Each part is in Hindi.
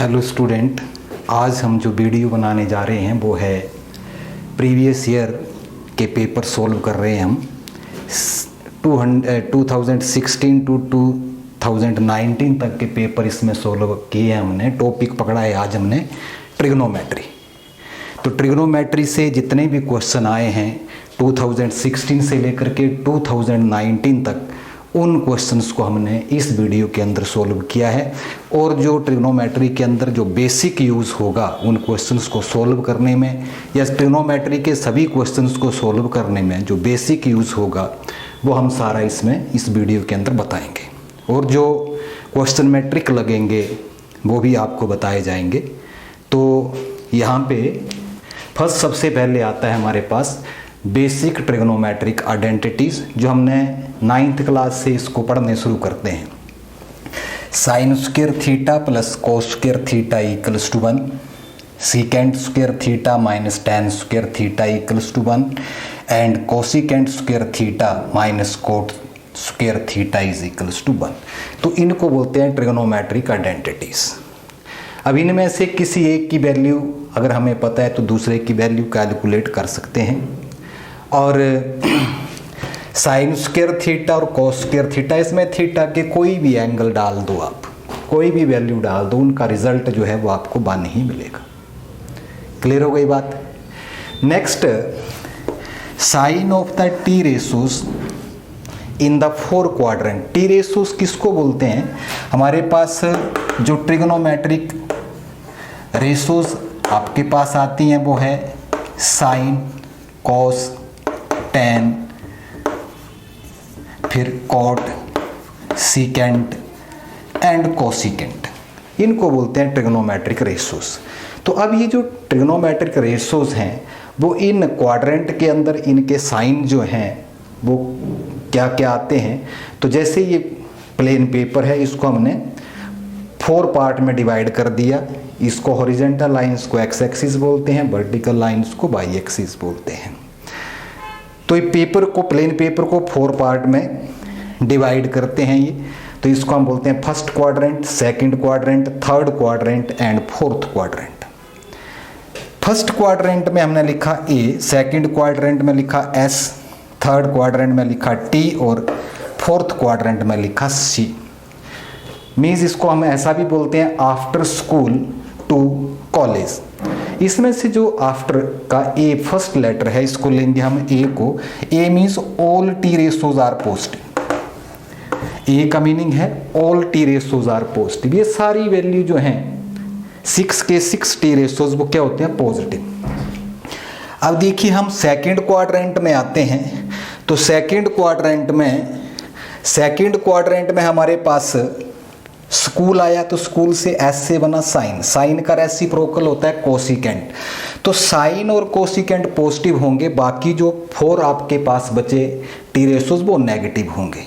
हेलो स्टूडेंट, आज हम जो वीडियो बनाने जा रहे हैं वो है प्रीवियस ईयर के पेपर सोल्व कर रहे हैं हम 2016 टू 2019 तक के पेपर इसमें सोल्व किए हैं हमने। टॉपिक पकड़ा है आज हमने ट्रिग्नोमेट्री। तो ट्रिग्नोमेट्री से जितने भी क्वेश्चन आए हैं 2016 से लेकर के 2019 तक, उन क्वेश्चंस को हमने इस वीडियो के अंदर सोल्व किया है। और जो ट्रिग्नोमेट्री के अंदर जो बेसिक यूज़ होगा उन क्वेश्चंस को सोल्व करने में, या ट्रिग्नोमेट्री के सभी क्वेश्चंस को सोल्व करने में जो बेसिक यूज़ होगा वो हम सारा इसमें इस वीडियो के अंदर बताएंगे। और जो क्वेश्चन में ट्रिक लगेंगे वो भी आपको बताए जाएंगे। तो यहाँ पे फर्स्ट सबसे पहले आता है हमारे पास बेसिक ट्रिग्नोमेट्रिक आइडेंटिटीज़, जो हमने 9th क्लास से इसको पढ़ने शुरू करते हैं। Sine square theta plus cos square theta equals to 1, secant square theta minus tan square theta equals to 1 and cosecant square theta minus cot square theta is equals to 1। तो इनको बोलते हैं ट्रिग्नोमेट्रिक आइडेंटिटीज़। अब इनमें से किसी एक की वैल्यू अगर हमें पता है तो दूसरे की वैल्यू कैलकुलेट कर सकते हैं। और साइन स्क्वायर थीटा और कोस स्क्वायर थीटा, इसमें थीटा के कोई भी एंगल डाल दो, आप कोई भी वैल्यू डाल दो, उनका रिजल्ट जो है वो आपको 1 ही मिलेगा। क्लियर हो गई बात। Next, sign of the T ratios in the 4 quadrant. T ratios किसको बोलते हैं? हमारे पास जो ट्रिग्नोमेट्रिक रेशोस आपके पास आती हैं वो है साइन, कॉस, टेन, फिर कॉट, सीकेंट एंड कोसिकेंट। इनको बोलते हैं ट्रिग्नोमेट्रिक रेशोस। तो अब ये जो ट्रिग्नोमेट्रिक रेशोस हैं वो इन क्वाड्रेंट के अंदर इनके साइन जो हैं वो क्या क्या आते हैं। तो जैसे ये प्लेन पेपर है, इसको हमने 4 पार्ट में डिवाइड कर दिया। इसको हॉरिजॉन्टल लाइंस को एक्स एक्सिस बोलते हैं, वर्टिकल लाइंस को वाई एक्सिस बोलते हैं। तो ये पेपर को, प्लेन पेपर को 4 पार्ट में डिवाइड करते हैं ये। तो इसको हम बोलते हैं first quadrant, second quadrant, third quadrant and fourth quadrant. First quadrant में हमने लिखा ए, सेकंड क्वाड्रेंट में लिखा एस, थर्ड क्वाड्रेंट में लिखा टी और फोर्थ क्वाड्रेंट में लिखा सी। मीन्स इसको हम ऐसा भी बोलते हैं आफ्टर स्कूल टू कॉलेज। इसमें से जो आफ्टर का ए फर्स्ट लेटर है, इसको लेंगे हम ए को। A means all T ratios are positive. A का मीनिंग है all T ratios are positive. ये सारी वैल्यू जो हैं 6 के 6 टी रेशोज वो क्या होते हैं? पॉजिटिव। अब देखिए हम सेकंड क्वाड्रेंट में आते हैं। तो सेकंड क्वाड्रेंट में हमारे पास स्कूल आया, तो स्कूल से एस से बना साइन। साइन का रेसिप्रोकल होता है कोसिकेंट। तो साइन और कोसिकेंट पॉजिटिव होंगे, बाकी जो 4 आपके पास बचे टी रेशोज वो नेगेटिव होंगे।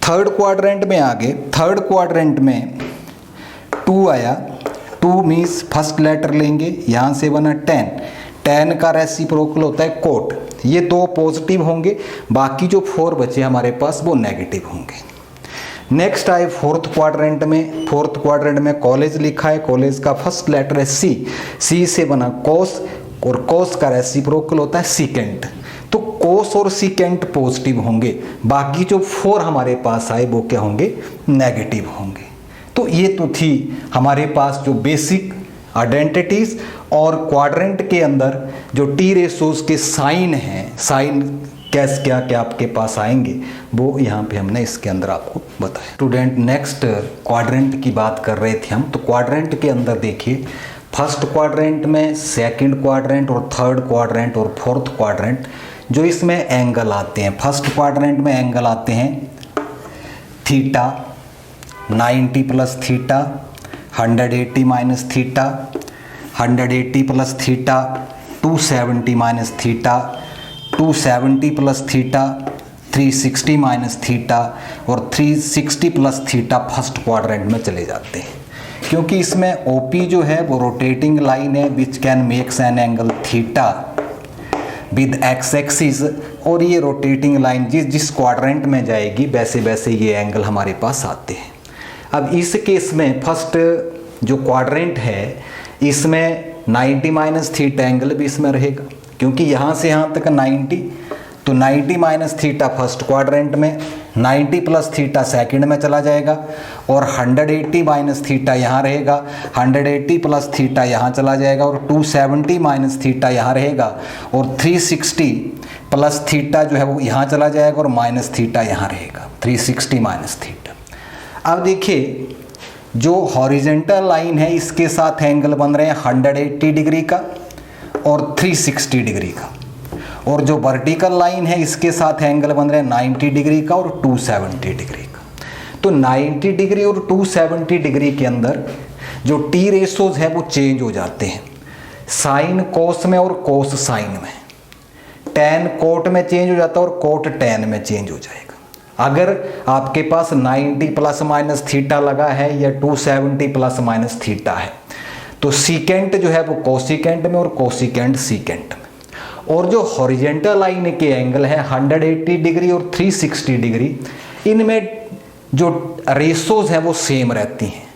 थर्ड क्वाड्रेंट में आगे, थर्ड क्वाड्रेंट में 2 आया। 2 मीन्स फर्स्ट लेटर लेंगे, यहाँ से बना 10। 10 का रेसिप्रोकल होता है कोट। ये 2 पॉजिटिव होंगे, बाकी जो 4 बचे हमारे पास वो नेगेटिव होंगे। नेक्स्ट आए फोर्थ क्वाड्रेंट में। फोर्थ क्वाड्रेंट में कॉलेज लिखा है, कॉलेज का फर्स्ट लेटर है सी। सी से बना कोस और कोस का रेसिप्रोकल होता है सीकेंट। तो कोस और सीकेंट पॉजिटिव होंगे, बाकी जो 4 हमारे पास आए वो क्या होंगे? नेगेटिव होंगे। तो ये तो थी हमारे पास जो बेसिक आइडेंटिटीज और क्वाड्रेंट के अंदर जो टी रेशोज के साइन हैं, साइन कैसे क्या क्या आपके पास आएंगे वो यहाँ पे हमने इसके अंदर आपको बताया। स्टूडेंट, नेक्स्ट क्वाड्रेंट की बात कर रहे थे हम। तो क्वाड्रेंट के अंदर देखिए, फर्स्ट क्वाड्रेंट में, सेकंड क्वाड्रेंट और थर्ड क्वाड्रेंट और फोर्थ क्वाड्रेंट जो इसमें एंगल आते हैं। फर्स्ट क्वाड्रेंट में एंगल आते हैं theta 90 plus theta, 180 minus theta, 180 plus theta, 270 minus theta, 270 plus theta, 360 minus theta और 360 प्लस थीटा फर्स्ट क्वाड्रेंट में चले जाते हैं। क्योंकि इसमें ओपी जो है वो रोटेटिंग लाइन है which can makes an angle theta with x axis, और ये रोटेटिंग लाइन जिस क्वाड्रेंट में जाएगी वैसे वैसे ये एंगल हमारे पास आते हैं। अब इस केस में फर्स्ट जो क्वाड्रेंट है इसमें 90 माइनस थीटा एंगल भी इसमें रहेगा, क्योंकि यहाँ से यहाँ तक 90, तो 90 माइनस थीटा फर्स्ट क्वाड्रेंट में, 90 प्लस थीटा सेकंड में चला जाएगा, और 180 माइनस थीटा यहाँ रहेगा, 180 प्लस थीटा यहाँ चला जाएगा, और 270 माइनस थीटा यहाँ रहेगा, और 360 प्लस थीटा जो है वो यहाँ चला जाएगा, और माइनस थीटा यहाँ रहेगा, 360 माइनस थीटा। अब देखिए जो हॉरिजेंटल लाइन है इसके साथ एंगल बन रहे हैं 180 डिग्री का और 360 डिग्री का, और जो वर्टिकल लाइन है इसके साथ एंगल बन रहे हैं 90 डिग्री का और 270 डिग्री का। तो 90 डिग्री और 270 डिग्री के अंदर जो टी रेशोज है वो चेंज हो जाते हैं, साइन कोस में और कोस साइन में, टैन कोट में चेंज हो जाता है और कोट टैन में चेंज हो जाएगा। अगर आपके पास 90 प्लस माइनस थीटा लगा है या 270 प्लस माइनस थीटा है तो सीकेंट जो है वो कोसिकेंट में और कोसिकेंट सीकेंट में, और जो हॉरिजेंटल लाइन के एंगल है 180 डिग्री और 360 डिग्री, इनमें जो रेशोज है वो सेम रहती हैं।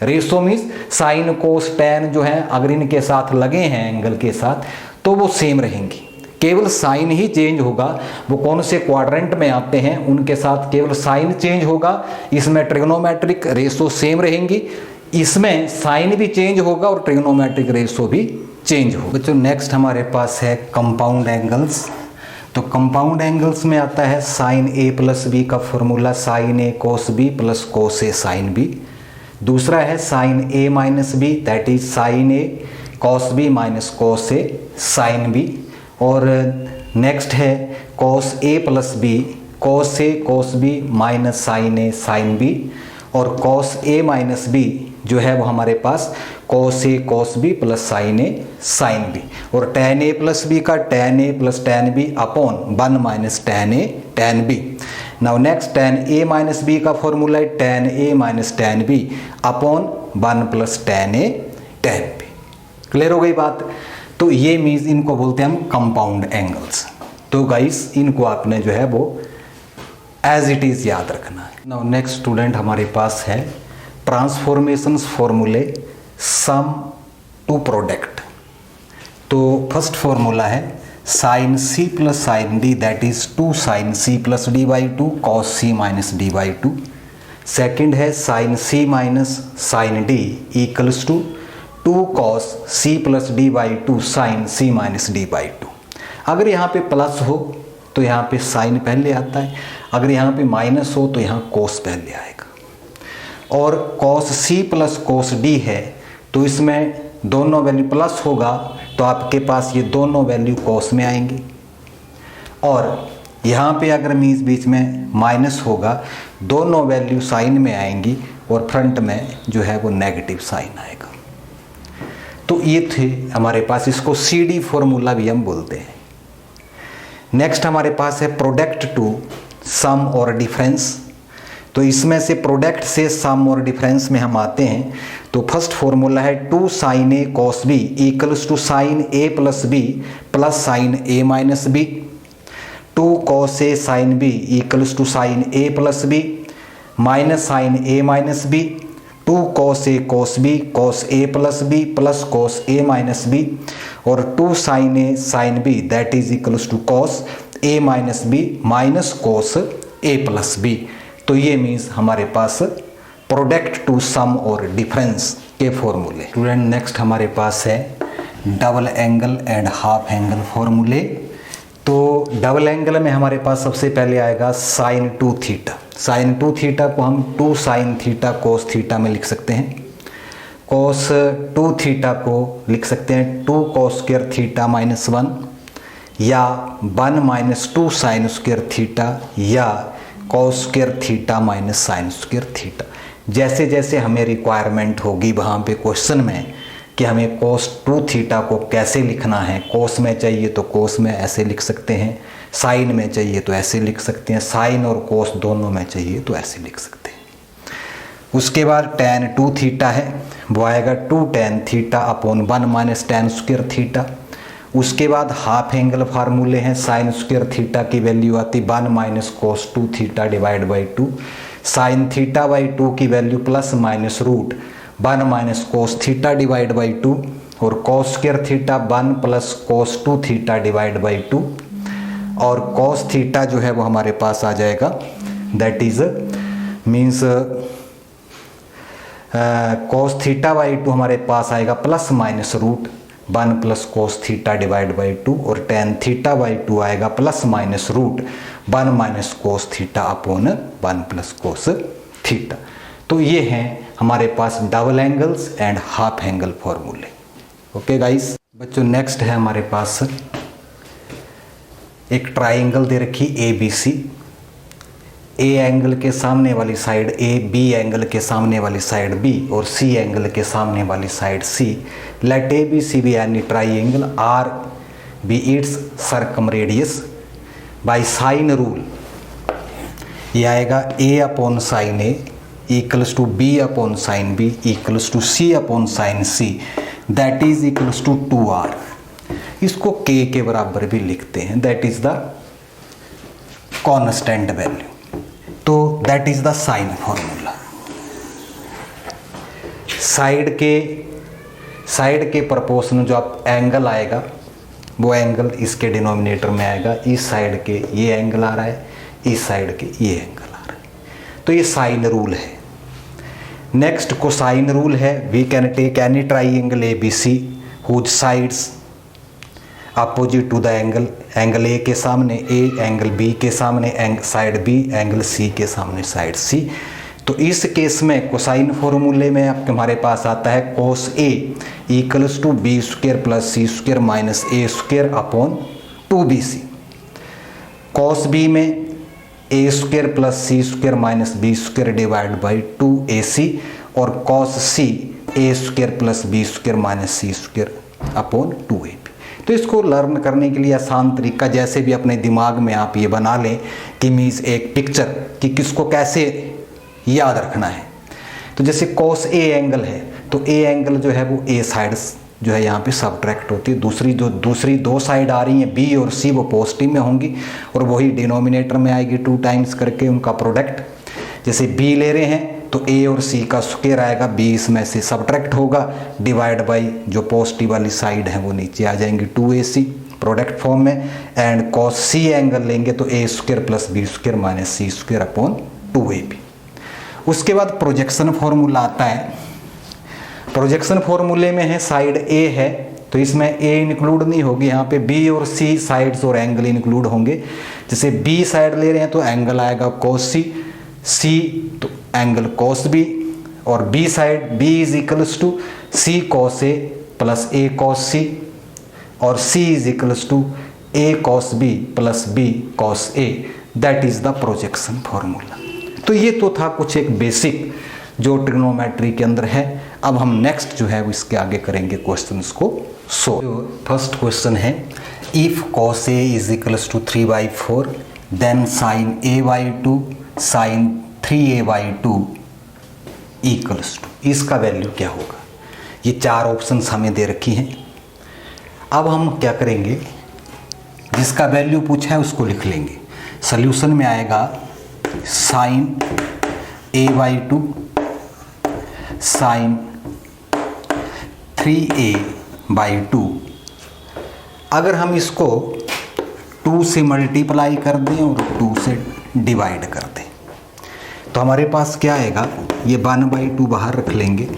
Ratio means sine cos tan जो है अगर इनके साथ लगे हैं एंगल के साथ तो वो सेम रहेंगी, केवल साइन ही चेंज होगा। वो कौन से क्वाड्रेंट में आते हैं उनके साथ केवल साइन चेंज होगा। इसमें ट्रिग्नोमेट्रिक रेशो सेम रहेंगी, इसमें साइन भी चेंज होगा और ट्रिग्नोमेट्रिक रेशो भी चेंज होगा। बच्चों नेक्स्ट हमारे पास है कंपाउंड एंगल्स। तो कंपाउंड एंगल्स में आता है साइन ए प्लस बी का formula sine A cos B plus cos A sine B. दूसरा है sine A minus B, that is sine A cos B minus cos A sine B. और नेक्स्ट है cos A plus B cos A cos B minus sine A sine B. और कॉस ए माइनस बी जो है वो हमारे पास cos A cos B plus sine A sine B. और टैन ए प्लस बी का tan A plus tan B upon 1 minus tan A tan B. Now next tan A minus B का फॉर्मूला है tan A minus tan B upon 1 plus tan A tan B. Clear हो गई बात। तो ये मीन्स इनको बोलते हैं हम कंपाउंड एंगल्स। तो गाइस इनको आपने जो है वो एज इट इज़ याद रखना है। नाउ नेक्स्ट स्टूडेंट हमारे पास है ट्रांसफॉर्मेशंस फॉर्मूले सम टू प्रोडक्ट। तो फर्स्ट फॉर्मूला है sine C plus sine D that is 2 sine C plus D by 2 cos C minus D by 2। Second है sine C minus sine D equals to 2 cos C plus D by 2 sine C minus D by 2। अगर यहाँ पे प्लस हो तो यहाँ पे साइन पहले आता है, अगर यहाँ पे माइनस हो तो यहाँ कोस पहले आएगा। और cos C plus cos D है तो इसमें दोनों वैल्यू प्लस होगा तो आपके पास ये दोनों वैल्यू कोस में आएंगी। और यहाँ पे अगर मीन्स बीच में माइनस होगा दोनों वैल्यू साइन में आएंगी और फ्रंट में जो है वो नेगेटिव साइन आएगा। तो ये थे हमारे पास, इसको CD फॉर्मूला भी हम बोलते हैं। नेक्स्ट हमारे पास है प्रोडक्ट टू सम और डिफरेंस। तो इसमें से प्रोडक्ट से सम और डिफरेंस में हम आते हैं। तो फर्स्ट फॉर्मूला है 2 sine A cos B equals to sine A plus B plus sine A minus B. 2 cos A sine B equals to sine A plus B minus sine A minus B. 2 cos A cos B cos A plus B plus cos A minus B. और 2 sine A sine B that is equals to cos A minus B minus cos A plus B. तो ये मीन्स हमारे पास प्रोडक्ट टू सम और डिफरेंस के फॉर्मूले। स्टूडेंट नेक्स्ट हमारे पास है double angle and half angle फॉर्मूले। तो डबल एंगल में हमारे पास सबसे पहले आएगा साइन 2 थीटा। साइन 2 थीटा को हम 2 साइन थीटा कोस थीटा में लिख सकते हैं। कोस 2 थीटा को लिख सकते हैं 2 कोस स्क्वायर थीटा माइनस 1 या 1 माइनस 2 साइन स्क्वायर थीटा या कोस square theta minus sine square theta. जैसे जैसे हमें रिक्वायरमेंट होगी वहाँ पे क्वेश्चन में कि हमें कोस 2 थीटा को कैसे लिखना है, कोस में चाहिए तो कोस में ऐसे लिख सकते हैं, साइन में चाहिए तो ऐसे लिख सकते हैं, साइन और कोस दोनों में चाहिए तो ऐसे लिख सकते हैं। उसके बाद tan 2 थीटा है वो आएगा 2 tan theta upon 1 minus tan square theta. उसके बाद हाफ एंगल फार्मूले हैं साइन स्क्वायर थीटा की वैल्यू आती 1 minus cos 2 theta divide by 2। Sine theta by 2 की value plus minus root 1 minus cos theta divide by 2 और cos square theta 1 plus cos 2 theta divide by 2 और कॉस थीटा जो है वो हमारे पास आ जाएगा, that is means cos theta by 2 हमारे पास आएगा plus minus root 1 plus cos theta divide by 2 और टेन थीटा बाई 2 आएगा plus minus root 1 minus cos theta upon 1 plus cos theta. तो ये हैं हमारे पास double angles and half angle फॉर्मूले। ओके गाइस बच्चों, नेक्स्ट है हमारे पास एक ट्राइंगल दे रखी ए बी सी। ए एंगल के सामने वाली साइड ए, बी एंगल के सामने वाली साइड बी और सी एंगल के सामने वाली side C. Let A B C be any triangle R be its circum radius by sine rule. ये आएगा A upon sine A equals to B upon sine B equals to C upon sine C, that is equals to 2r। इसको k के बराबर भी लिखते हैं, that is the constant value. तो that is the sine formula. Side के प्रोपोर्शन जो आप एंगल आएगा वो एंगल इसके डिनोमिनेटर में आएगा। इस साइड के ये एंगल आ रहा है, इस साइड के ये एंगल आ रहा है, तो ये साइन रूल है। नेक्स्ट कोसाइन रूल है। We can take any triangle A B C whose sides opposite to the angle A के सामने ए, एंगल बी के सामने साइड बी, एंगल सी के सामने साइड सी। तो इस केस में कोसाइन फॉर्मूले में आपके हमारे पास आता है cos A equals to B square plus C square minus A square upon 2bc। Cos B में A square plus C square minus B square divide by 2ac और cos C A square plus B square minus C square upon 2ab। तो इसको लर्न करने के लिए आसान तरीका, जैसे भी अपने दिमाग में आप ये बना लें कि मीन्स एक पिक्चर कि किसको कैसे याद रखना है। तो जैसे कॉस ए एंगल है तो ए एंगल जो है वो ए साइड्स जो है यहाँ पे सब्ट्रैक्ट होती है। दूसरी दो साइड आ रही हैं बी और सी, वो पॉजिटिव में होंगी और वही डिनोमिनेटर में आएगी 2 टाइम्स करके उनका प्रोडक्ट। जैसे बी ले रहे हैं तो ए और सी का स्क्वायर आएगा, बी इसमें से सब्ट्रैक्ट होगा, डिवाइड बाई जो पॉजिटिव वाली साइड है वो नीचे आ जाएंगी 2ac प्रोडक्ट फॉर्म में। एंड कॉस सी एंगल लेंगे तो A square plus B square minus C square upon 2ab। उसके बाद प्रोजेक्शन फॉर्मूला आता है। प्रोजेक्शन फॉर्मूले में है साइड ए है तो इसमें ए इंक्लूड नहीं होगी, यहाँ पे बी और सी साइड्स और एंगल इंक्लूड होंगे। जैसे बी साइड ले रहे हैं तो एंगल आएगा cos सी तो एंगल cos बी, और B side B is equals to C cos A plus A cos C और C is equals to A cos B plus B cos A, that is the projection formula. तो ये तो था कुछ एक बेसिक जो ट्रिग्नोमेट्री के अंदर है। अब हम नेक्स्ट जो है वो इसके आगे करेंगे क्वेश्चंस को सॉल्व। फर्स्ट क्वेश्चन है if cos a is equals to 3/4 then sin a/2 sin 3a/2 equals to, इसका वैल्यू क्या होगा। ये 4 ऑप्शंस हमें दे रखी हैं। अब हम क्या करेंगे, जिसका वैल्यू पूछा है उसको लिख लेंगे। सॉल्यूशन में आएगा sin a/2 sin 3a/2। अगर हम इसको 2 से मल्टीप्लाई कर दें और 2 से डिवाइड कर दें तो हमारे पास क्या आएगा, ये 1/2 बाहर रख लेंगे,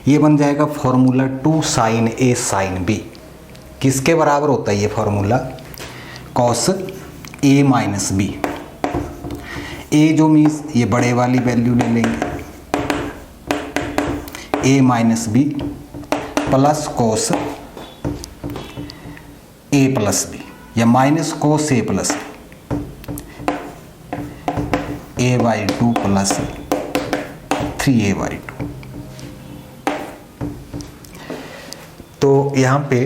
ये बन जाएगा formula 2 sin a sin b। किसके बराबर होता है ये formula, cos a minus b। a जो मीन्स ये बड़े वाली वैल्यू ले लेंगे a minus B plus cos a plus B या minus cos a plus a/2 plus 3a/2। तो यहाँ पे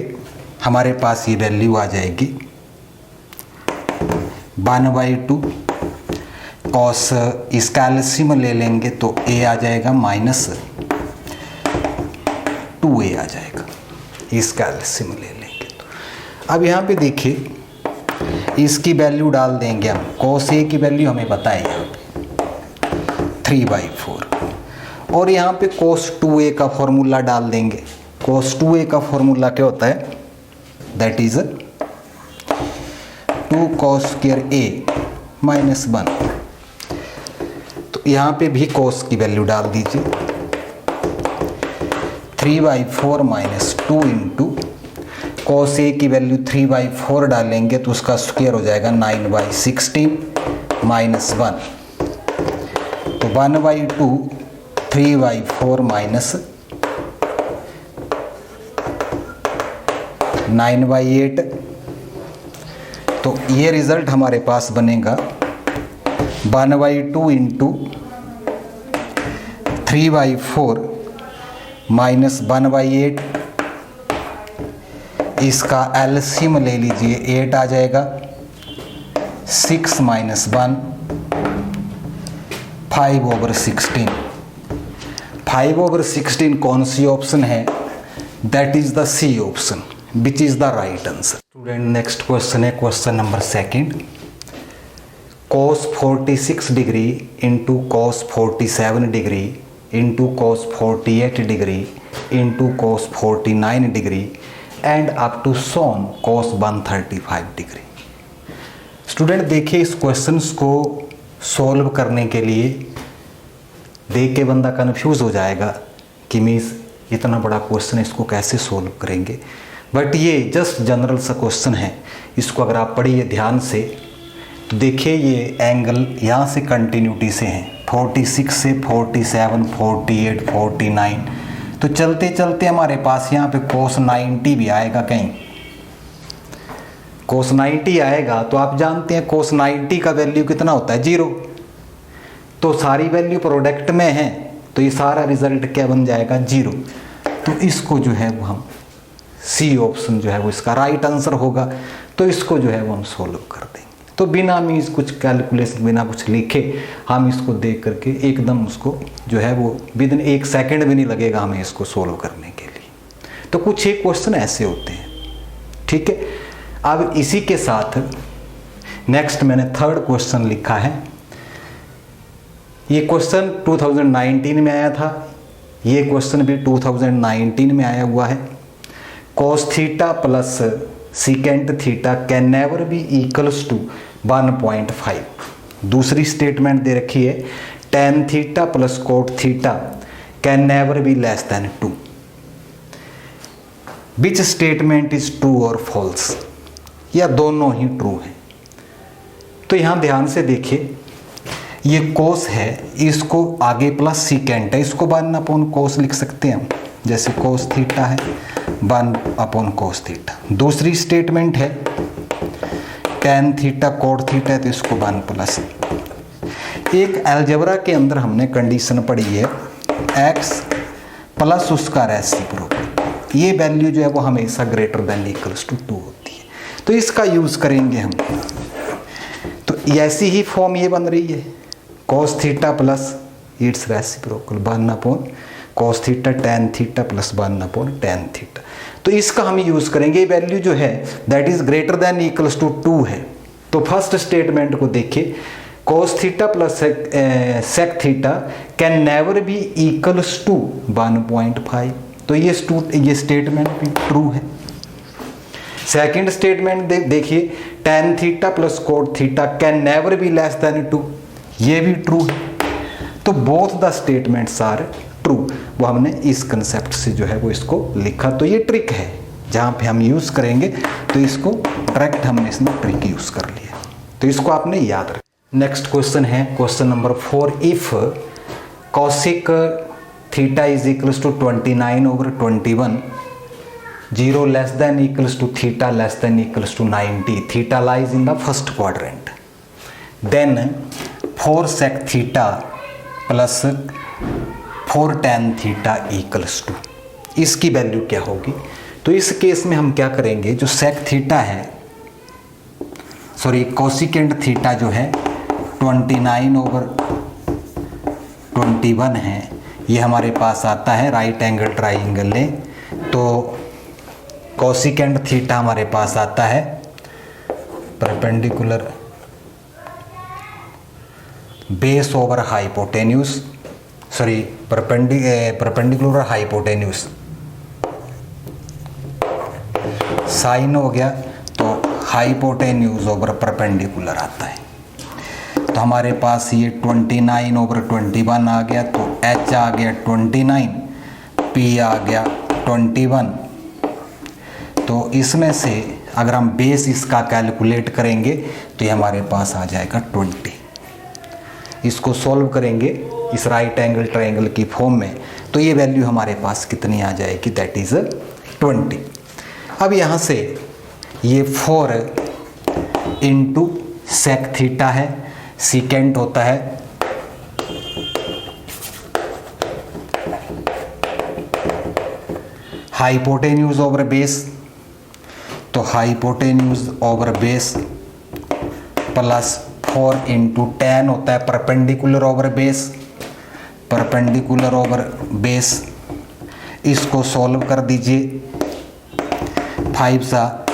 हमारे पास ये वैल्यू आ जाएगी 1/2 cos, इसका एलसीएम ले लेंगे तो a आ जाएगा माइनस 2a आ जाएगा, इसका एलसीएम ले लेंगे तो। अब यहाँ पे देखिए इसकी वैल्यू डाल देंगे हम, cos a की वैल्यू हमें पता है यहाँ पे 3/4 और यहाँ पे cos 2a का फॉर्मूला डाल देंगे। cos 2a का फॉर्मूला क्या होता है, that is 2 cos square a minus 1। तो यहाँ पे भी cos की वैल्यू डाल दीजिए, 3/4 माइनस 2 इंटू cos a की वैल्यू 3/4 डालेंगे तो उसका स्क्वायर हो जाएगा 9/16 माइनस 1। तो 1/2 3/4 माइनस 9/8। तो ये रिजल्ट हमारे पास बनेगा 1/2 इंटू 3/4 माइनस 1/8। इसका एलसीएम ले लीजिए, 8 आ जाएगा, 6 माइनस 1 5/16। 5/16 कौन सी ऑप्शन है, that is the C option which is the right answer. Student next question है question number 2। cos 46 degree into cos 47 degree into cos 48 degree into cos 49 degree and up to सोन cos 135 डिग्री। स्टूडेंट देखिए, इस क्वेश्चंस को सॉल्व करने के लिए देख के बंदा कंफ्यूज हो जाएगा कि मीन्स इतना बड़ा क्वेश्चन है, इसको कैसे सॉल्व करेंगे। बट ये जस्ट जनरल सा क्वेश्चन है, इसको अगर आप पढ़िए ध्यान से तो देखिए ये एंगल यहाँ से कंटिन्यूटी से हैं, 46 से 47 48 49। तो चलते चलते हमारे पास यहाँ पे cos 90 भी आएगा, कहीं cos 90 आएगा। तो आप जानते हैं cos 90 का वैल्यू कितना होता है, 0। तो सारी वैल्यू प्रोडक्ट में है तो ये सारा रिजल्ट क्या बन जाएगा, 0। तो इसको जो है वो हम सी ऑप्शन जो है वो इसका राइट आंसर होगा। तो इसको जो है वो हम सोल्व कर देंगे। तो बिना मीन्स कुछ कैलकुलेशन, बिना कुछ लिखे हम इसको देख करके एकदम उसको जो है वो विदिन 1 सेकंड भी नहीं लगेगा हमें इसको सोल्व करने के लिए। तो कुछ एक क्वेश्चन ऐसे होते हैं, ठीक है। अब इसी के साथ नेक्स्ट मैंने 3rd क्वेश्चन लिखा है। ये क्वेश्चन 2019 में आया था, ये क्वेश्चन भी 2019 में आया हुआ है। cos theta plus secant theta can never be equals to 1.5। दूसरी स्टेटमेंट दे रखी है tan theta plus cot theta can never be less than 2। Which statement is true और फॉल्स, या दोनों ही ट्रू है। तो यहाँ ध्यान से देखिए, ये cos है, इसको आगे प्लस सीकेंट है, इसको 1/cos लिख सकते हैं हम, जैसे cos थीटा है 1/cos थीटा। दूसरी स्टेटमेंट है tan थीटा कोट थीटा है, तो इसको 1+। एक अलजेब्रा के अंदर हमने कंडीशन पढ़ी है x प्लस उसका रेसिप्रोकल, ये वैल्यू जो है वो हमेशा ग्रेटर देन इक्वल्स टू 2 होती है। तो इसका यूज़ करेंगे हम। तो ऐसी ही फॉर्म ये बन रही है, cos theta plus its reciprocal 1/cos theta tan theta plus 1/tan theta. तो इसका हम यूज़ करेंगे। वैल्यू जो है that is greater than equals to 2 है। तो फर्स्ट स्टेटमेंट को देखिए, cos theta plus sec theta can never be equals to 1.5। तो ये स्टेटमेंट भी ट्रू है। सेकंड स्टेटमेंट देखिए, tan theta plus cot theta can never be less than 2, ये भी ट्रू है। तो both the statements are true. वो हमने इस कंसेप्ट से जो है वो इसको लिखा। तो ये ट्रिक है जहाँ पे हम यूज़ करेंगे, तो इसको डायरेक्ट हमने इसमें ट्रिक यूज़ कर लिया। तो इसको आपने याद रखना। नेक्स्ट क्वेश्चन है question number 4। If cosec theta is equals to 29/21, 0 less than equals to theta less than equals to 90, theta lies in the first quadrant, then 4 sec theta plus 4 tan theta equals to, इसकी वैल्यू क्या होगी। तो इस केस में हम क्या करेंगे, जो sec थीटा है, सॉरी कोसिकेंट थीटा जो है 29/21 है, ये हमारे पास आता है राइट एंगल ट्राइंगल ले। तो कोसिकेंट थीटा हमारे पास आता है perpendicular base over hypotenuse, sorry perpendicular hypotenuse, sine हो गया तो हाइपोटेन्यूज ओवर परपेंडिकुलर आता है। तो हमारे पास ये 29 ओवर 21 आ गया, तो h आ गया 29, p आ गया 21। तो इसमें से अगर हम बेस इसका कैलकुलेट करेंगे तो ये हमारे पास आ जाएगा 20। इसको सॉल्व करेंगे इस राइट एंगल ट्रायंगल की फॉर्म में, तो ये वैल्यू हमारे पास कितनी आ जाएगी, दैट इज़ 20। अब यहाँ से ये 4 इंटू सेक थीटा है, सीकेंट होता है हाइपोटेन्यूज ओवर बेस, तो hypotenuse over base plus 4 into ten होता है perpendicular over base, perpendicular over base. इसको सॉल्व कर दीजिए, 5 सा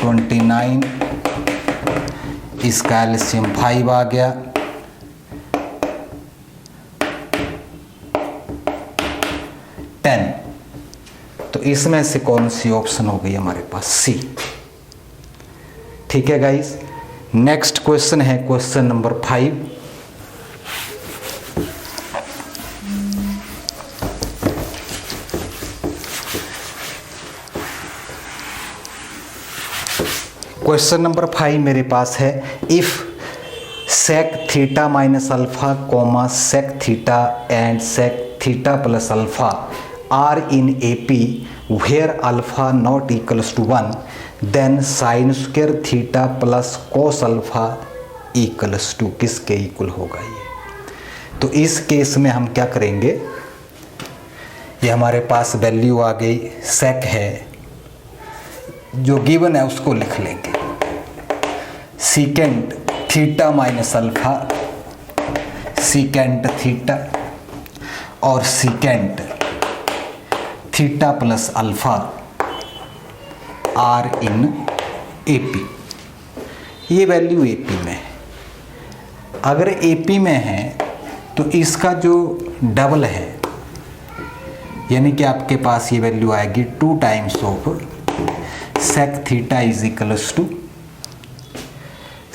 29, इसका एलसीएम 5 आ गया, तो इसमें से कौन सी ऑप्शन हो गई हमारे पास, सी। ठीक है गाइस, नेक्स्ट क्वेश्चन है क्वेश्चन नंबर 5। क्वेश्चन नंबर 5 मेरे पास है, if sec theta minus alpha comma sec theta and sec theta plus alpha are in AP where alpha not equals to 1, then sine square theta plus cos alpha equals to, किसके इक्वल होगा ये। तो इस केस में हम क्या करेंगे, ये हमारे पास वैल्यू आ गई, सेक है जो गिवन है उसको लिख लेंगे, secant theta minus alpha, secant theta और secant theta plus alpha are in AP. ये वैल्यू एपी में है, अगर एपी में है तो इसका जो डबल है, यानी कि आपके पास ये वैल्यू आएगी 2 times of sec theta is equals to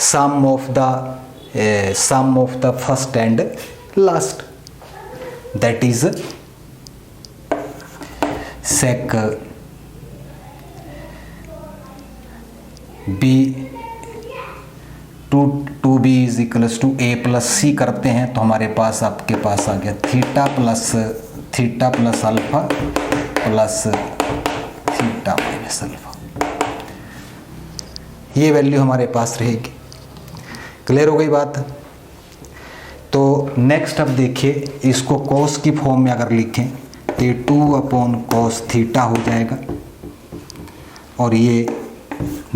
sum of the first and last, that is sec B 2b is equals to a plus C करते हैं, तो हमारे पास आपके पास आ गया theta plus alpha plus theta minus alpha. ये वैल्यू हमारे पास रहेगी। क्लियर हो गई बात। तो नेक्स्ट अब देखिए, इसको कॉस की फॉर्म में अगर लिखें तो ये 2/cos थीटा हो जाएगा और ये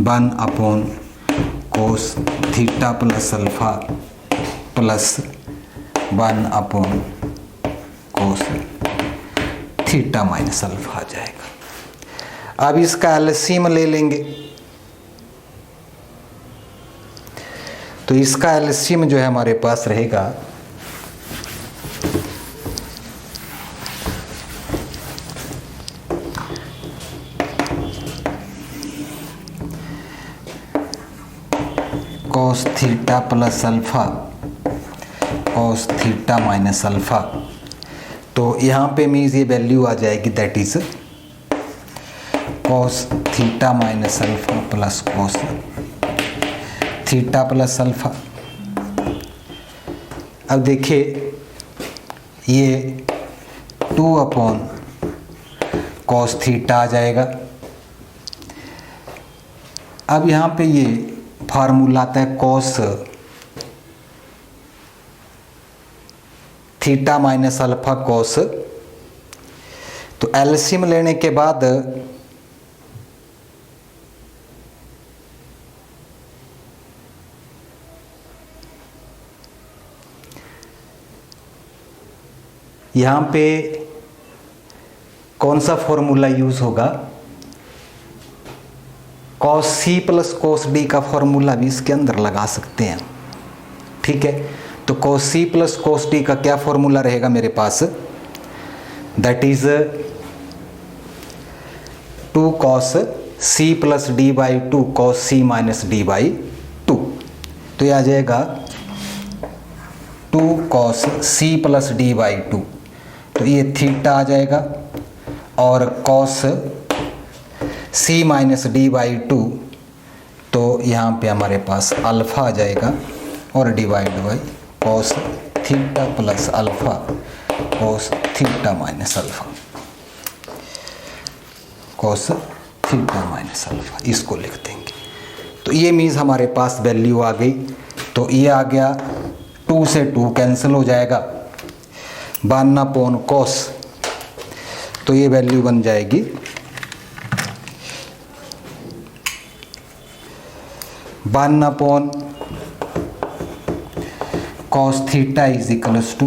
1/cos theta plus alpha plus 1/cos theta minus alpha आ जाएगा। अब इसका एलसीएम ले लेंगे, तो इसका एलसीएम जो है हमारे पास रहेगा cos theta plus alpha cos theta minus alpha. तो यहाँ पे मीन्स ये वैल्यू आ जाएगी, that is cos theta minus alpha plus cos theta plus alpha. अब देखिए ये 2/cos थीटा आ जाएगा। अब यहाँ पे ये फार्मूला आता है cos theta minus alpha cos, तो एलसीएम लेने के बाद यहाँ पे कौन सा फॉर्मूला यूज होगा, cos c plus cos d का फॉर्मूला भी इसके अंदर लगा सकते हैं। ठीक है, तो cos c plus cos d का क्या फॉर्मूला रहेगा मेरे पास, that is 2 cos c plus d by 2 cos c minus d by 2। तो ये आ जाएगा 2 cos c plus d by 2, तो ये थीटा आ जाएगा, और cos c minus d by 2, तो यहाँ पे हमारे पास अल्फ़ा आ जाएगा और divide by cos theta plus alpha cos theta minus alpha, cos theta minus alpha, इसको लिख देंगे। तो ये मीन्स हमारे पास वैल्यू आ गई। तो ये आ गया 2 से 2 कैंसिल हो जाएगा, 1/cos, तो ये वैल्यू बन जाएगी 1/cos theta is equals to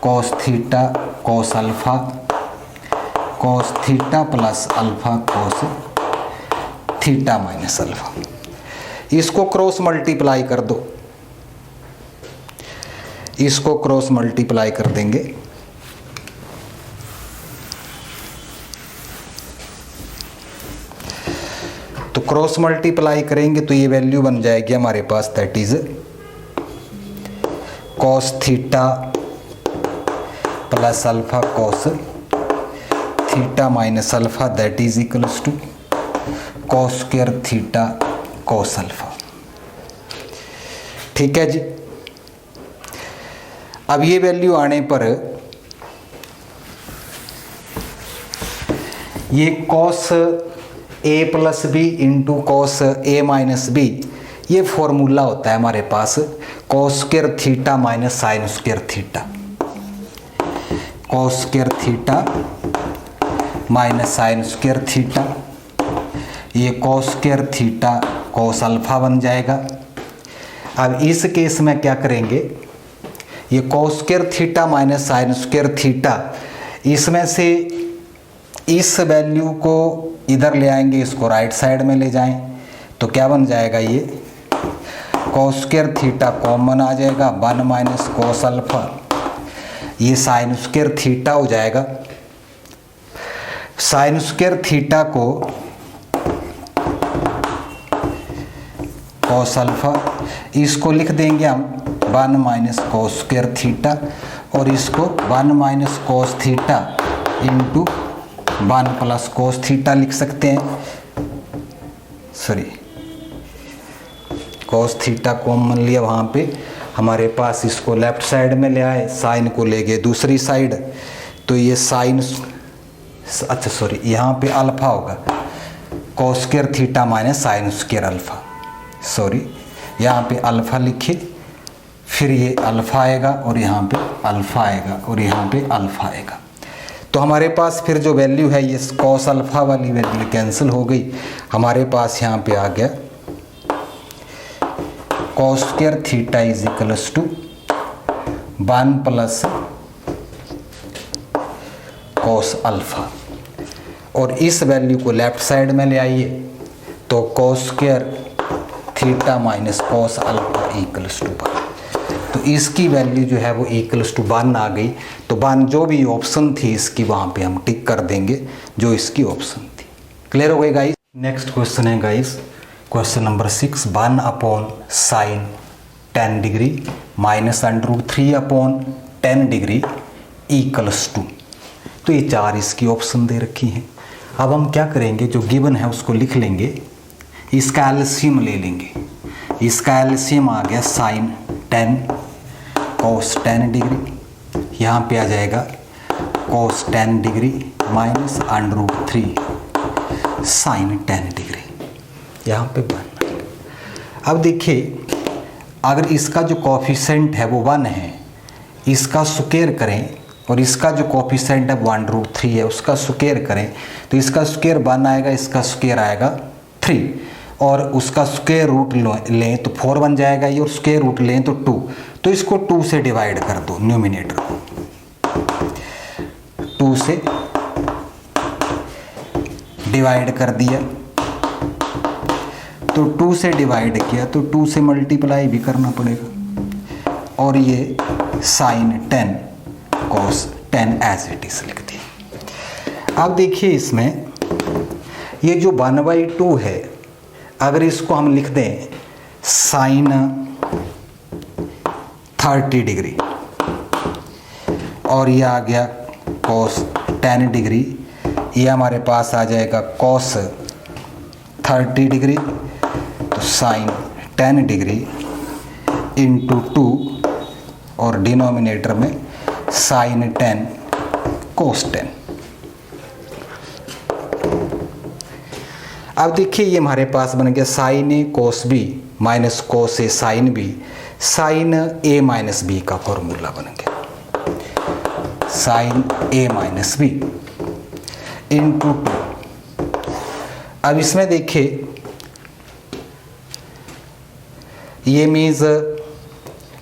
cos theta cos alpha cos theta plus alpha cos theta minus alpha. इसको क्रॉस मल्टीप्लाई कर दो, इसको क्रॉस मल्टीप्लाई कर देंगे, तो क्रॉस मल्टीप्लाई करेंगे तो ये वैल्यू बन जाएगी हमारे पास, that is cos theta plus alpha cos theta minus alpha, that is equals to cos square theta cos alpha. ठीक है जी। अब ये वैल्यू आने पर ये cos a plus B into cos a minus B, ये फॉर्मूला होता है हमारे पास cos square theta minus sine square theta, cos square theta minus sine square theta, ये cos square theta cos alpha बन जाएगा। अब इस केस में क्या करेंगे, ये cos square theta minus sine square theta, इसमें से इस वैल्यू को इधर ले आएंगे, इसको राइट साइड में ले जाएं, तो क्या बन जाएगा, ये cos स्क्वायर थीटा कॉमन आ जाएगा, 1 माइनस cos अल्फ़ा, ये साइन स्क्वायर थीटा हो जाएगा। साइन स्क्वायर थीटा को cos अल्फ़ा, इसको लिख देंगे हम 1 माइनस cos स्क्वायर थीटा, और इसको 1 minus cos theta into 1 plus cos theta लिख सकते हैं, सॉरी cos थीटा कॉमन लिया वहाँ पे, हमारे पास इसको लेफ्ट साइड में ले आए, साइन को ले गए दूसरी साइड, तो ये साइन, अच्छा सॉरी यहाँ पे अल्फ़ा होगा, cos square theta minus sine square alpha, sorry यहाँ पे अल्फ़ा लिखे, फिर ये अल्फ़ा आएगा और यहाँ पे अल्फ़ा आएगा और यहाँ पे अल्फ़ा आएगा। तो हमारे पास फिर जो वैल्यू है ये cos अल्फ़ा वाली वैल्यू कैंसिल हो गई, हमारे पास यहाँ पे आ गया cos square theta is equals to 1 plus cos alpha, और इस वैल्यू को लेफ्ट साइड में ले आइए, तो cos square theta minus cos alpha equals to 1, तो इसकी वैल्यू जो है वो इक्वल्स टू 1 आ गई। तो 1 जो भी ऑप्शन थी इसकी वहाँ पे हम टिक कर देंगे जो इसकी ऑप्शन थी। क्लियर हो गई गाइस। नेक्स्ट क्वेश्चन है guys, question number 6, 1/sin 10 degree minus √3/10 degree equals to, तो ये 4 इसकी ऑप्शन दे रखी हैं। अब हम क्या करेंगे, जो गिवन है उसको लिख लेंगे, इसका एलसीएम ले लेंगे। इसका एलसीएम आ गया sin 10 cos 10 डिग्री, यहाँ पे आ जाएगा cos 10 degree minus √3 sin 10 degree, यहाँ पे 1। अब देखिए, अगर इसका जो कोफिशिएंट है वो 1 है, इसका स्क्वायर करें, और इसका जो कोफिशिएंट है 1√3 है, उसका स्क्वायर करें, तो इसका स्क्वायर 1 आएगा, इसका स्क्वायर आएगा 3, और उसका स्क्वायर रूट लें तो 4 बन जाएगा ये, और स्क्वायर रूट लें तो 2, तो इसको 2 से डिवाइड कर दो, न्यूमिनेटर को 2 से डिवाइड कर दिया, तो 2 से डिवाइड किया तो 2 से मल्टीप्लाई भी करना पड़ेगा, और ये sine 10 cos 10 as it is लिख दिए। अब देखिए इसमें ये जो 1/2 है, अगर इसको हम लिख दें साइन 30 डिग्री और ये आ गया कॉस 10 डिग्री, ये हमारे पास आ जाएगा कॉस 30 डिग्री, तो साइन 10 डिग्री इंटू 2 और डिनोमिनेटर में साइन 10 कोस 10। अब देखिए ये हमारे पास बन गया sign A cos B minus cos A sine B, sign A minus B का फॉर्मूला बन गया sign A minus B into 2। अब इसमें देखिए ये मीन्स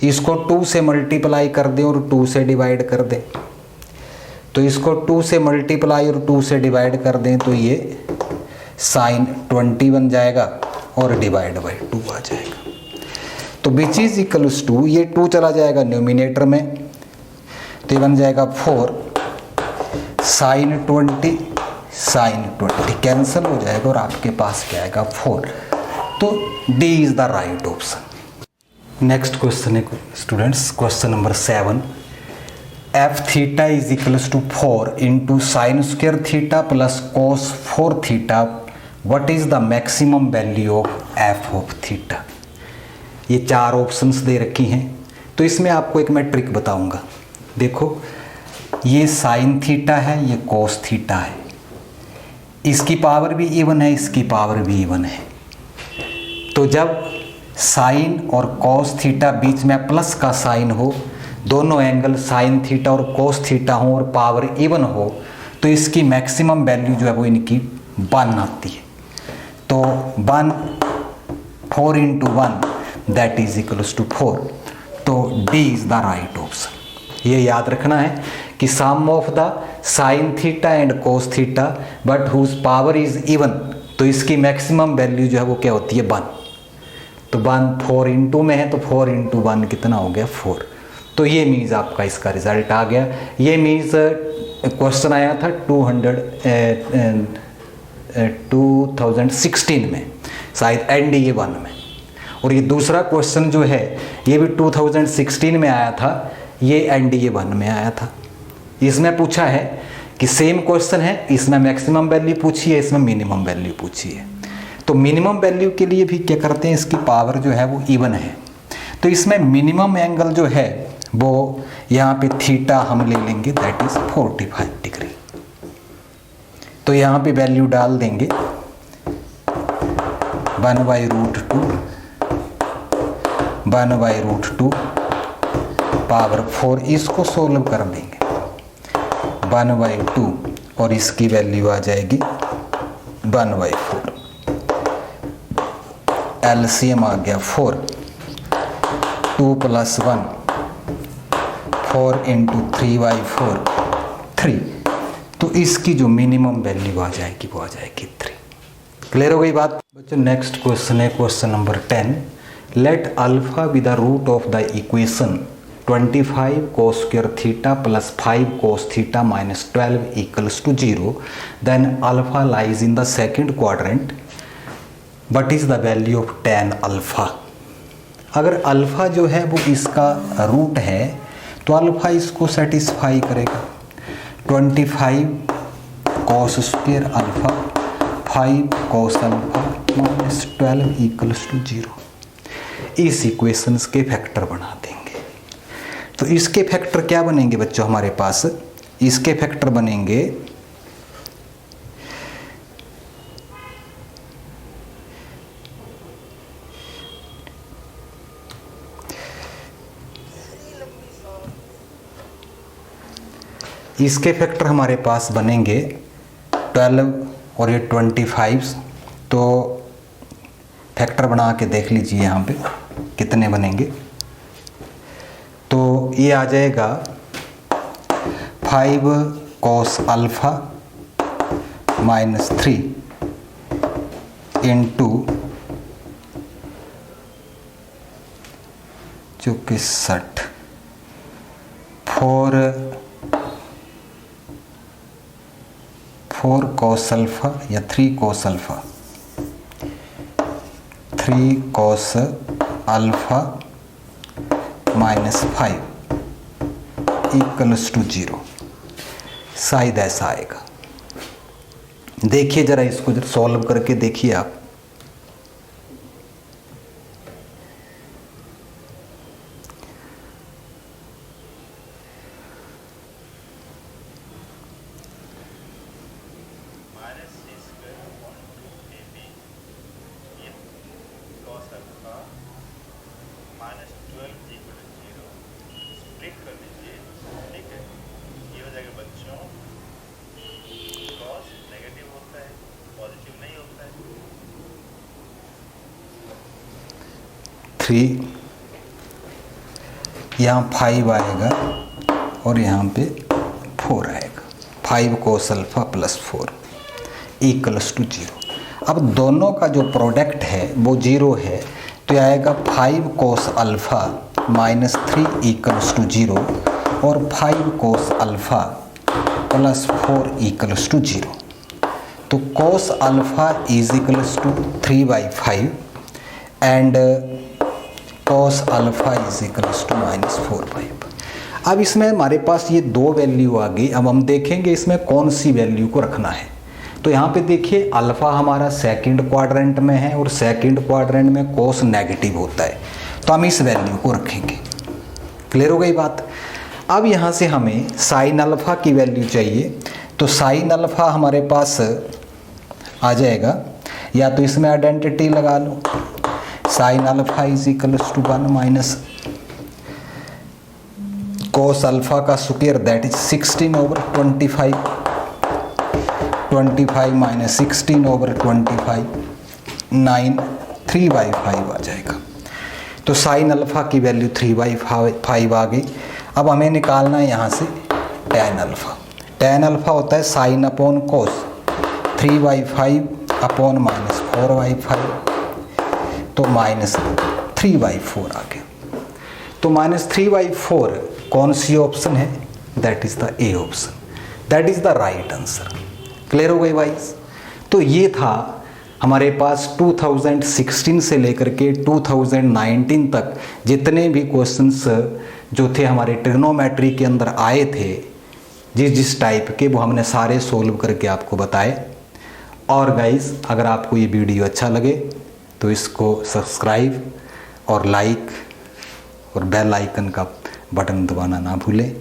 इसको 2 से मल्टीप्लाई कर दें और 2 से डिवाइड कर दें, तो इसको 2 से मल्टीप्लाई और 2 से डिवाइड कर दें तो ये साइन 20 बन जाएगा और डिवाइड बाई 2 आ जाएगा। तो विच इज इक्वल्स टू, ये 2 चला जाएगा न्यूमिनेटर में, तो ये बन जाएगा 4 साइन 20 साइन 20 कैंसिल हो जाएगा और आपके पास क्या आएगा 4। तो D is the right option. Next question है students, question number 7, F theta is equals to 4 into sine square theta plus cos 4 theta, what is the maximum value of F of theta. ये 4 ऑप्शंस दे रखी हैं, तो इसमें आपको एक मैं ट्रिक बताऊंगा। देखो ये साइन थीटा है, ये कॉस थीटा है, इसकी पावर भी इवन है, इसकी पावर भी इवन है, तो जब साइन और कॉस थीटा बीच में प्लस का साइन हो, दोनों एंगल साइन थीटा और कॉस थीटा हो और पावर इवन हो, तो इसकी मैक्सिमम वैल्यू जो है वो इनकी 1 आती है। तो 1 4 into 1 that is equals to 4, तो D is the right option. ये याद रखना है कि sum of the sine theta and cos theta but whose power is even, तो इसकी मैक्सिमम वैल्यू जो है वो क्या होती है 1। तो 1 4 इंटू में है, तो 4 इंटू 1 कितना हो गया 4। तो ये मीन्स आपका इसका रिजल्ट आ गया। ये मीन्स क्वेश्चन आया था 2016 में, शायद NDA 1 में, और ये दूसरा क्वेश्चन जो है ये भी 2016 में आया था, ये NDA 1 में आया था। इसमें पूछा है कि सेम क्वेश्चन है, इसमें मैक्सिमम वैल्यू पूछी है, इसमें मिनिमम वैल्यू पूछी है। तो मिनिमम वैल्यू के लिए भी क्या करते हैं, इसकी पावर जो है वो इवन है, तो इसमें मिनिमम एंगल जो है वो यहाँ पे थीटा हम ले लेंगे, दैट इज 45 डिग्री। तो यहाँ पे वैल्यू डाल देंगे 1/√2 1/√2 पावर 4, इसको सोल्व कर देंगे 1/2 और इसकी वैल्यू आ जाएगी 1/4। LCM आ गया 4, 2 + 1 4 इंटू 3/4 3, तो इसकी जो मिनिमम वैल्यू आ जाएगी वो आ जाएगी 3। क्लियर हो गई बात बच्चों। नेक्स्ट क्वेश्चन है question number 10, let alpha be the root of the equation 25 cos square theta plus 5 cos theta minus 12 equals to 0, then alpha lies in the second quadrant, what is the value of tan alpha। अगर अल्फ़ा जो है वो इसका रूट है तो अल्फ़ा इसको सेटिस्फाई करेगा। 25 cos square alpha 5 cos alpha minus 12 equals to 0। इस इक्वेशंस के फैक्टर बना देंगे। तो इसके फैक्टर क्या बनेंगे बच्चों हमारे पास, इसके फैक्टर बनेंगे इसके फैक्टर हमारे पास बनेंगे 12 और ये 25। तो फैक्टर बना के देख लीजिए यहाँ पे कितने बनेंगे। तो ये आ जाएगा 5 cos अल्फ़ा माइनस 3 इंटू जो कि 60 4 cos अल्फा या 3 cos alpha, 3 cos alpha -5 equals to 0, शायद ऐसा आएगा। देखिए जरा इसको जरा सॉल्व करके देखिए आप। यहाँ 5 आएगा और यहाँ पे 4 आएगा, 5 cos alpha plus 4 equals to 0। अब दोनों का जो प्रोडक्ट है वो 0 है, तो यह आएगा 5 cos अल्फा -3 इक्वल्स टू 0 और 5 cos alpha plus 4 equals to 0। तो cos alpha is equals to 3/5 and cos alpha is equals to -4/5। अब इसमें हमारे पास ये दो वैल्यू आ गई। अब हम देखेंगे इसमें कौन सी वैल्यू को रखना है। तो यहाँ पे देखिए अल्फा हमारा सेकंड क्वाड्रेंट में है और सेकंड क्वाड्रेंट में cos नेगेटिव होता है, तो हम इस वैल्यू को रखेंगे। क्लियर हो गई बात। अब यहाँ से हमें साइन अल्फा की वैल्यू चाहिए, तो साइन अल्फा हमारे पास आ जाएगा, या तो इसमें आइडेंटिटी लगा लो, sine alpha is equals to 1 minus cos alpha का स्क्वायर दैट इज 16/25, 25 माइनस 16/25 9 3/5 आ जाएगा। तो साइन अल्फा की वैल्यू 3/5 आ गई। अब हमें निकालना है यहाँ से tan अल्फा। tan अल्फा होता है साइन अपॉन कोस, 3/5 अपॉन -4/5, तो -3/4 आ गया। तो -3/4 कौन सी ऑप्शन है? That is the A option, that is the right answer. Clear हो गई वाइज। तो ये था हमारे पास 2016 से लेकर के 2019 तक जितने भी क्वेश्चंस जो थे हमारे ट्रिग्नोमेट्री के अंदर आए थे, जिस टाइप के, वो हमने सारे सोल्व करके आपको बताए। और गाइस अगर आपको ये वीडियो अच्छा लगे तो इसको सब्सक्राइब और लाइक और बेल आइकन का बटन दबाना ना भूलें।